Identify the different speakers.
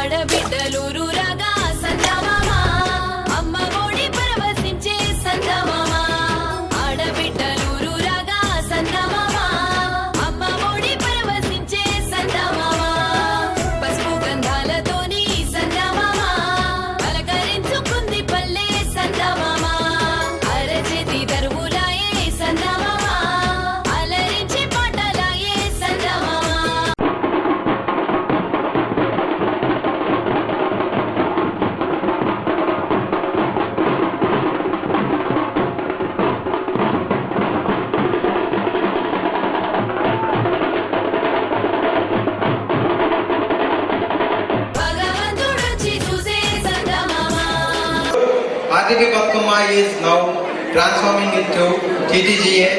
Speaker 1: ఆడబిడ్డలూరు రాగా సందమామ అమ్మ ఒడి పరవశించే సందమామ ఆడబిడ్డలూరు రాగా సందమామ అమ్మ ఒడి పరవశించే సందమామ పసుపు గంధాలతోని సందమామ అలకరించుకుంది పల్లె సందమామ అరచేతి దరువులాయే సందమామ అలరించి పాటలాయే సందమామ భగవంతుడొచ్చి చూసే సందమామ
Speaker 2: RTP Batkama is now transforming into TTGA